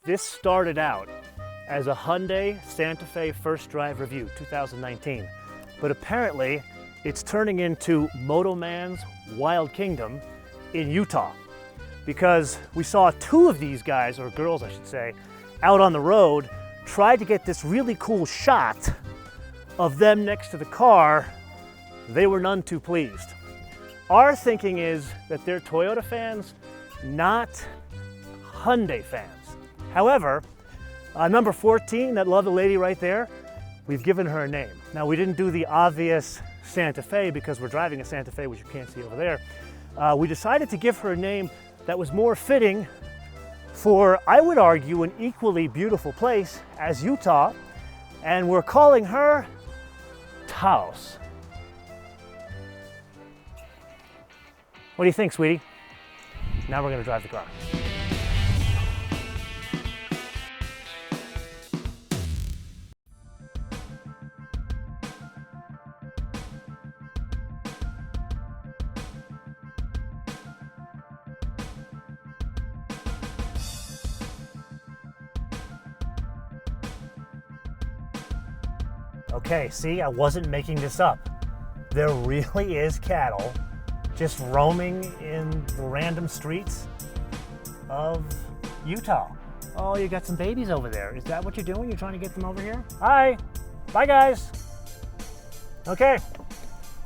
This started out as a Hyundai Santa Fe First Drive Review 2019, but apparently it's turning into MotoMan's Wild Kingdom in Utah, because we saw two of these guys, or girls I should say, out on the road, tried to get this really cool shot of them next to the car. They were none too pleased. Our thinking is that they're Toyota fans, not Hyundai fans. However, number 14, that lovely lady right there, we've given her a name. Now, we didn't do the obvious Santa Fe because we're driving a Santa Fe, which you can't see over there. We decided to give her a name that was more fitting for, I would argue, an equally beautiful place as Utah, and we're calling her Taos. What do you think, sweetie? Now we're going to drive the car. Okay, see, I wasn't making this up. There really is cattle just roaming in the random streets of Utah. Oh, you got some babies over there. Is that what you're doing? You're trying to get them over here? Hi, bye guys. Okay,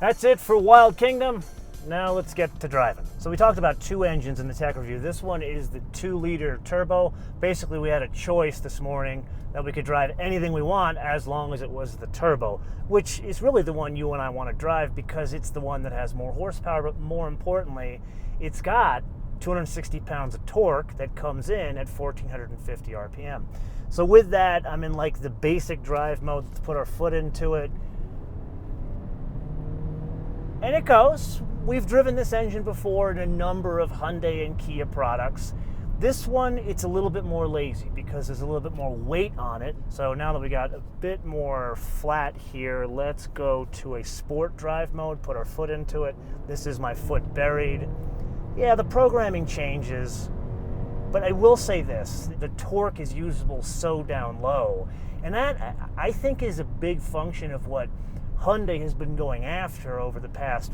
that's it for Wild Kingdom. Now let's get to driving. So we talked about two engines in the tech review. This one is the 2-liter turbo. Basically, we had a choice this morning that we could drive anything we want as long as it was the turbo, which is really the one you and I want to drive because it's the one that has more horsepower, but more importantly, it's got 260 pounds of torque that comes in at 1,450 RPM. So with that, I'm in like the basic drive mode. Let's put our foot into it. And it goes. We've driven this engine before in a number of Hyundai and Kia products. This one, it's a little bit more lazy because there's a little bit more weight on it. So now that we got a bit more flat here, let's go to a sport drive mode, put our foot into it. This is my foot buried. Yeah, the programming changes, but I will say this, the torque is usable so down low. And that, I think, is a big function of what Hyundai has been going after over the past,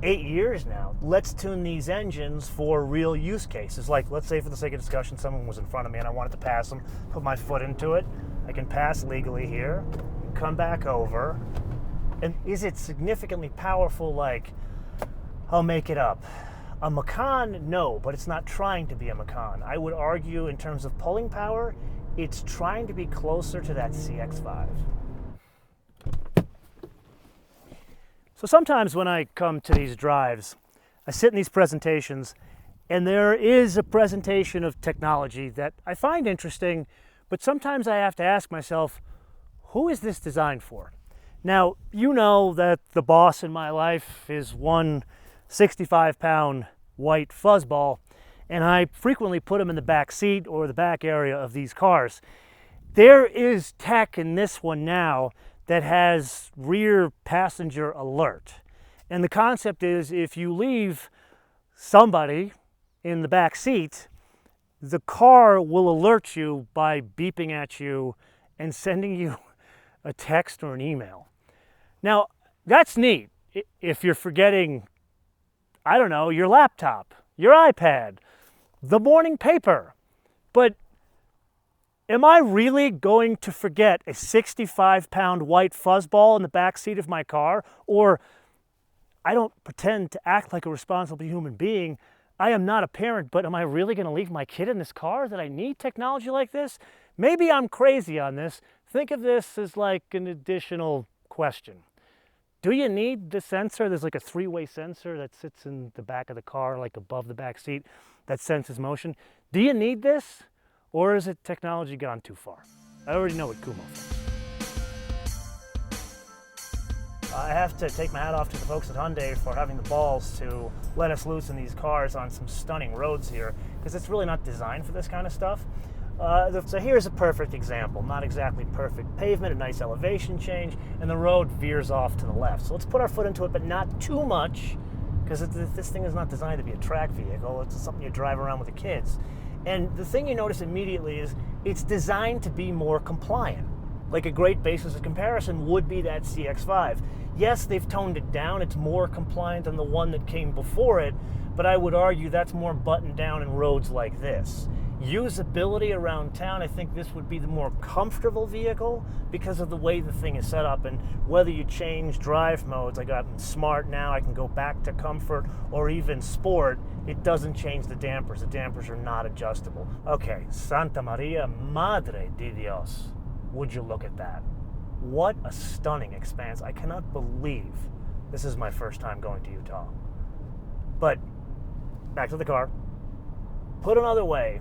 8 years now. Let's tune these engines for real use cases. Like, let's say for the sake of discussion, someone was in front of me and I wanted to pass them, put my foot into it. I can pass legally here, come back over. And is it significantly powerful? Like, I'll make it up. A Macan, no, but it's not trying to be a Macan. I would argue in terms of pulling power, it's trying to be closer to that CX-5. So sometimes when I come to these drives, I sit in these presentations, and there is a presentation of technology that I find interesting, but sometimes I have to ask myself, who is this designed for? Now, you know that the boss in my life is one 65-pound white fuzzball, and I frequently put him in the back seat or the back area of these cars. There is tech in this one now that has rear passenger alert. And the concept is if you leave somebody in the back seat, the car will alert you by beeping at you and sending you a text or an email. Now, that's neat if you're forgetting, I don't know, your laptop, your iPad, the morning paper. But am I really going to forget a 65-pound white fuzzball in the back seat of my car? Or, I don't pretend to act like a responsible human being. I am not a parent, but am I really going to leave my kid in this car that I need technology like this? Maybe I'm crazy on this. Think of this as like an additional question. Do you need the sensor? There's like a 3-way sensor that sits in the back of the car, like above the back seat, that senses motion. Do you need this? Or is it technology gone too far? I already know what Kumo thinks. I have to take my hat off to the folks at Hyundai for having the balls to let us loose in these cars on some stunning roads here, because it's really not designed for this kind of stuff. So here's a perfect example. Not exactly perfect pavement, a nice elevation change, and the road veers off to the left. So let's put our foot into it, but not too much, because this thing is not designed to be a track vehicle. It's something you drive around with the kids. And the thing you notice immediately is it's designed to be more compliant. Like a great basis of comparison would be that CX-5. Yes, they've toned it down. It's more compliant than the one that came before it, but I would argue that's more buttoned down in roads like this. Usability around town, I think this would be the more comfortable vehicle because of the way the thing is set up, and whether you change drive modes, I got Smart now, I can go back to Comfort or even Sport, it doesn't change the dampers. The dampers are not adjustable. Okay, Santa Maria Madre de Dios. Would you look at that? What a stunning expanse. I cannot believe this is my first time going to Utah. But back to the car. Put another way,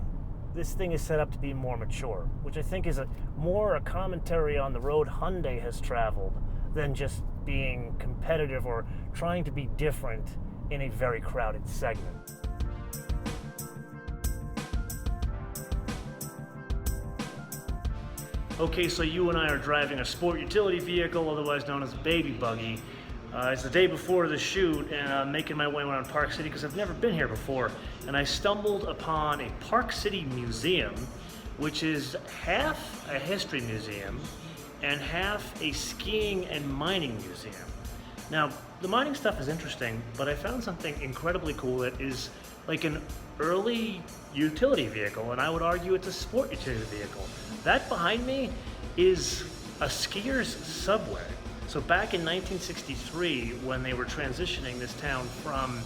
this thing is set up to be more mature, which I think is more a commentary on the road Hyundai has traveled than just being competitive or trying to be different in a very crowded segment. Okay, so you and I are driving a sport utility vehicle, otherwise known as a baby buggy. It's the day before the shoot, and I'm making my way around Park City because I've never been here before. And I stumbled upon a Park City museum, which is half a history museum and half a skiing and mining museum. Now, the mining stuff is interesting, but I found something incredibly cool that is like an early utility vehicle, and I would argue it's a sport utility vehicle. That behind me is a skier's subway. So back in 1963, when they were transitioning this town from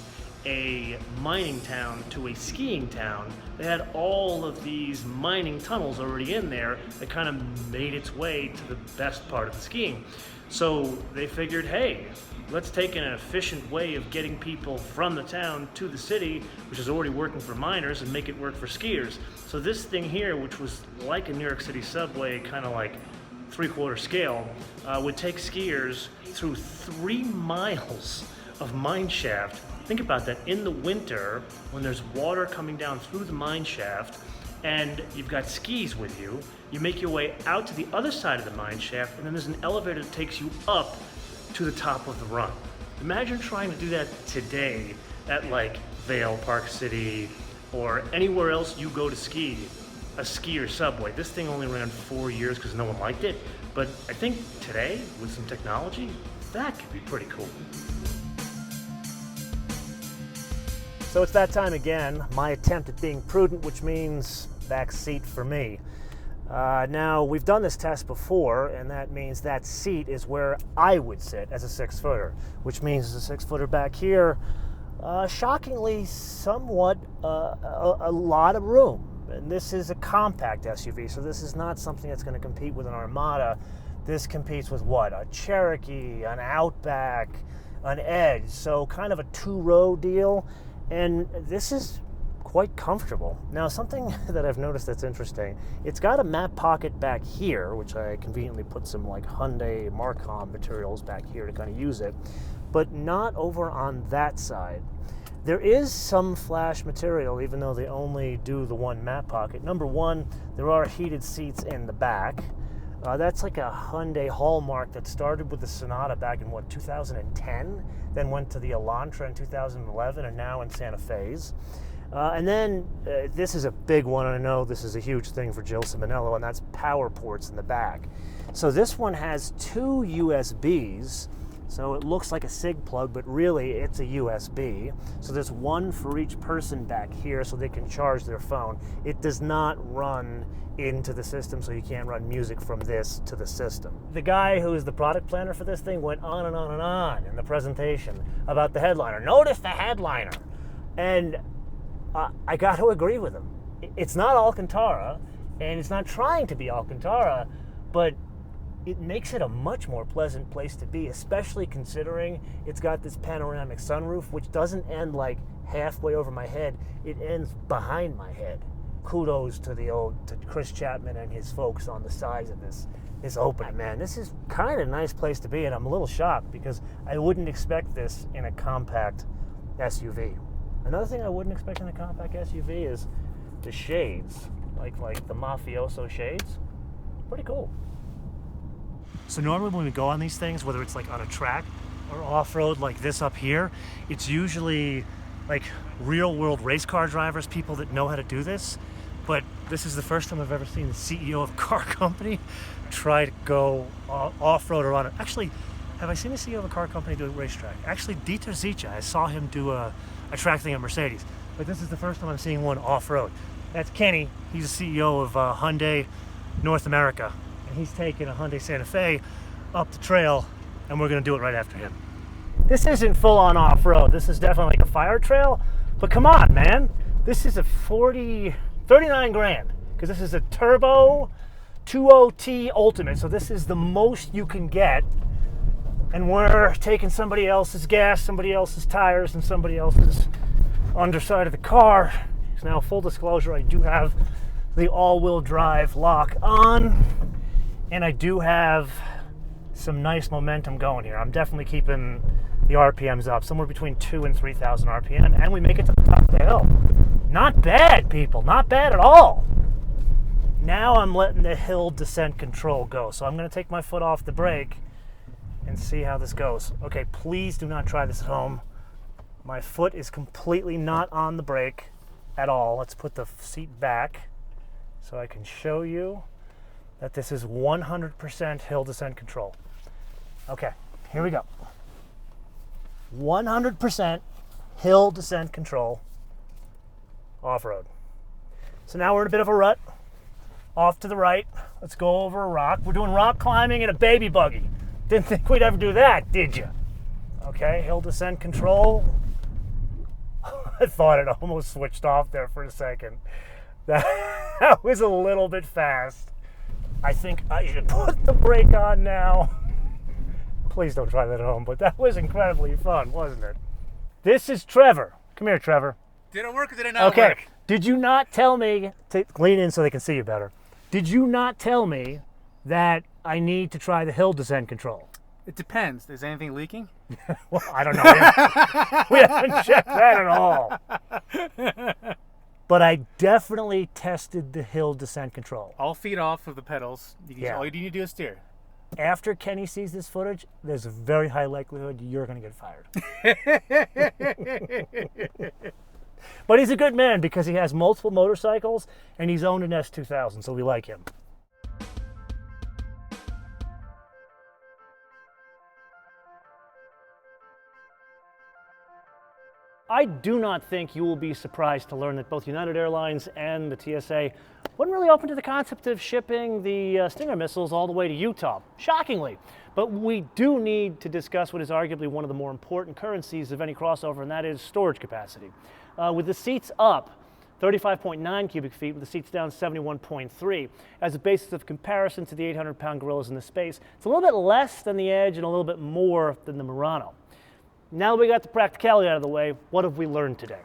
a mining town to a skiing town, they had all of these mining tunnels already in there that kind of made its way to the best part of the skiing. So they figured, hey, let's take an efficient way of getting people from the town to the city, which is already working for miners, and make it work for skiers. So this thing here, which was like a New York City subway, kind of like 3/4 scale, would take skiers through 3 miles of mine shaft. Think about that, in the winter, when there's water coming down through the mine shaft, and you've got skis with you, you make your way out to the other side of the mine shaft, and then there's an elevator that takes you up to the top of the run. Imagine trying to do that today at like Vail, Park City, or anywhere else you go to ski, a skier subway. This thing only ran 4 years because no one liked it, but I think today, with some technology, that could be pretty cool. So it's that time again, my attempt at being prudent, which means back seat for me. Now, we've done this test before, and that means that seat is where I would sit as a 6-footer, which means as a 6-footer back here, shockingly, somewhat a lot of room. And this is a compact SUV, so this is not something that's going to compete with an Armada. This competes with what? A Cherokee, an Outback, an Edge, so kind of a 2-row deal. And this is quite comfortable. Now, something that I've noticed that's interesting, it's got a map pocket back here, which I conveniently put some like Hyundai Marcom materials back here to kind of use it, but not over on that side. There is some flash material, even though they only do the one map pocket. Number one, there are heated seats in the back. That's like a Hyundai hallmark that started with the Sonata back in, 2010, then went to the Elantra in 2011, and now in Santa Fe's. And then this is a big one, and I know this is a huge thing for Jill Simonello, and that's power ports in the back. So this one has 2 USBs, so it looks like a SIG plug, but really it's a USB. So there's one for each person back here so they can charge their phone. It does not run into the system, so you can't run music from this to the system. The guy who is the product planner for this thing went on and on and on in the presentation about the headliner. Notice the headliner. And I got to agree with him. It's not Alcantara, and it's not trying to be Alcantara, but it makes it a much more pleasant place to be, especially considering it's got this panoramic sunroof, which doesn't end like halfway over my head. It ends behind my head. Kudos to Chris Chapman and his folks on the sides of this opening. Man, this is kind of a nice place to be, and I'm a little shocked because I wouldn't expect this in a compact SUV. Another thing I wouldn't expect in a compact SUV is the shades, like the mafioso shades. Pretty cool. So normally when we go on these things, whether it's like on a track or off-road like this up here, it's usually like real-world race car drivers, people that know how to do this. but this is the first time I've ever seen the CEO of a car company try to go off-road or on it. Actually, have I seen the CEO of a car company do a racetrack? Actually, Dieter Zicha, I saw him do a track thing at Mercedes, but this is the first time I'm seeing one off-road. That's Kenny. He's the CEO of Hyundai North America, and he's taking a Hyundai Santa Fe up the trail, and we're going to do it right after him. This isn't full-on off-road. This is definitely like a fire trail, but come on, man. This is a 39 grand, because this is a turbo 2.0T Ultimate, so this is the most you can get, and we're taking somebody else's gas, somebody else's tires, and somebody else's underside of the car. So now, full disclosure, I do have the all-wheel drive lock on, and I do have some nice momentum going here. I'm definitely keeping the RPMs up, somewhere between 2,000 and 3,000 RPM, and we make it to the top of the hill. Not bad, people, not bad at all. Now I'm letting the hill descent control go, so I'm going to take my foot off the brake and see how this goes. Okay, please do not try this at home. My foot is completely not on the brake at all. Let's put the seat back so I can show you that this is 100% hill descent control. Okay, here we go. 100% hill descent control off-road. So now we're in a bit of a rut. Off to the right. Let's go over a rock. We're doing rock climbing in a baby buggy. Didn't think we'd ever do that, did you? Okay, hill descent control. I thought it almost switched off there for a second. That was a little bit fast. I think I should put the brake on now. Please don't try that at home, but that was incredibly fun, wasn't it? This is Trevor. Come here, Trevor. Did it work or did it not work? Okay, did you not tell me, to lean in so they can see you better, did you not tell me that I need to try the hill descent control? It depends. Is anything leaking? Well, I don't know. We haven't checked that at all. But I definitely tested the hill descent control. All feet off of the pedals. All you need to do is steer. After Kenny sees this footage, there's a very high likelihood you're going to get fired. But he's a good man because he has multiple motorcycles and he's owned an S2000, so we like him. I do not think you will be surprised to learn that both United Airlines and the TSA wasn't really open to the concept of shipping the Stinger missiles all the way to Utah, shockingly. But we do need to discuss what is arguably one of the more important currencies of any crossover, and that is storage capacity. With the seats up 35.9 cubic feet, with the seats down 71.3, as a basis of comparison to the 800-pound gorillas in the space, it's a little bit less than the Edge and a little bit more than the Murano. Now that we got the practicality out of the way, what have we learned today?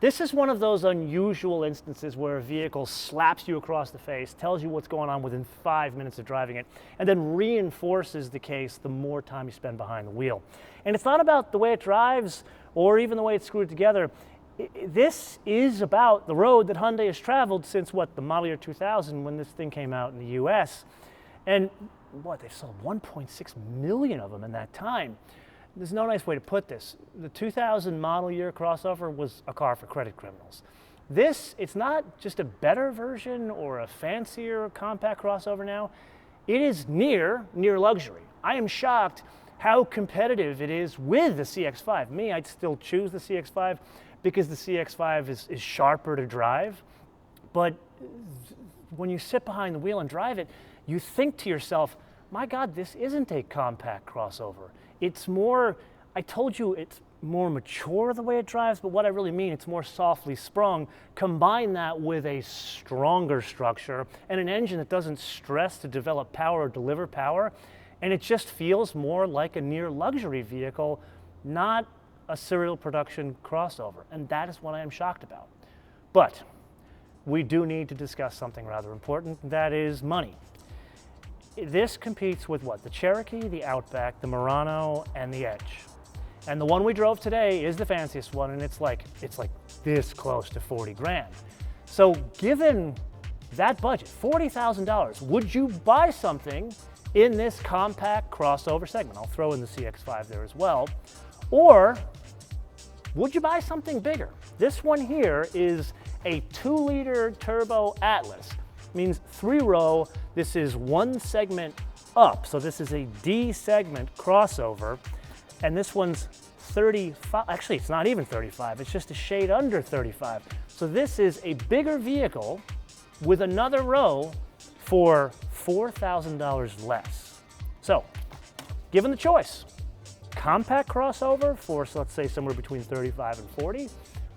This is one of those unusual instances where a vehicle slaps you across the face, tells you what's going on within 5 minutes of driving it, and then reinforces the case the more time you spend behind the wheel. And it's not about the way it drives or even the way it's screwed together. This is about the road that Hyundai has traveled since, the model year 2000 when this thing came out in the US. And they've sold 1.6 million of them in that time. There's no nice way to put this. The 2000 model year crossover was a car for credit criminals. This, it's not just a better version or a fancier compact crossover now. It is near luxury. I am shocked how competitive it is with the CX-5. Me, I'd still choose the CX-5 because the CX-5 is sharper to drive. But when you sit behind the wheel and drive it, you think to yourself, my God, this isn't a compact crossover. It's more, I told you it's more mature the way it drives, but what I really mean, it's more softly sprung. Combine that with a stronger structure and an engine that doesn't stress to develop power or deliver power, and it just feels more like a near luxury vehicle, not a serial production crossover, and that is what I am shocked about. But we do need to discuss something rather important, and that is money. This competes with the Cherokee, the Outback, the Murano, and the Edge. And the one we drove today is the fanciest one, and it's like this close to 40 grand. So given that budget, $40,000, would you buy something in this compact crossover segment? I'll throw in the CX-5 there as well. Or would you buy something bigger? This one here is a 2-liter turbo Atlas. Means 3-row, this is 1 segment up. So this is a D segment crossover. And this one's 35, actually it's not even 35, it's just a shade under 35. So this is a bigger vehicle with another row for $4,000 less. So, given the choice, compact crossover for, so let's say, somewhere between 35 and 40,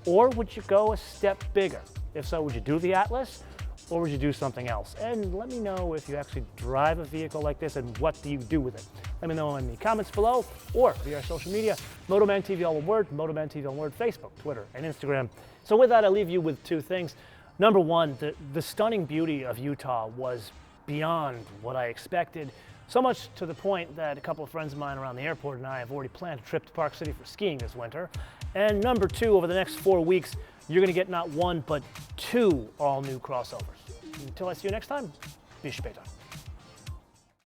or would you go a step bigger? If so, would you do the Atlas, or would you do something else? And let me know if you actually drive a vehicle like this and what do you do with it. Let me know in the comments below or via our social media, MotoManTV all one word, MotoManTV all one word, Facebook, Twitter, and Instagram. So with that, I leave you with 2 things. Number one, the stunning beauty of Utah was beyond what I expected. So much to the point that a couple of friends of mine around the airport and I have already planned a trip to Park City for skiing this winter. And number 2, over the next 4 weeks, you're gonna get not 1, but 2 all-new crossovers. Until I see you next time, be später.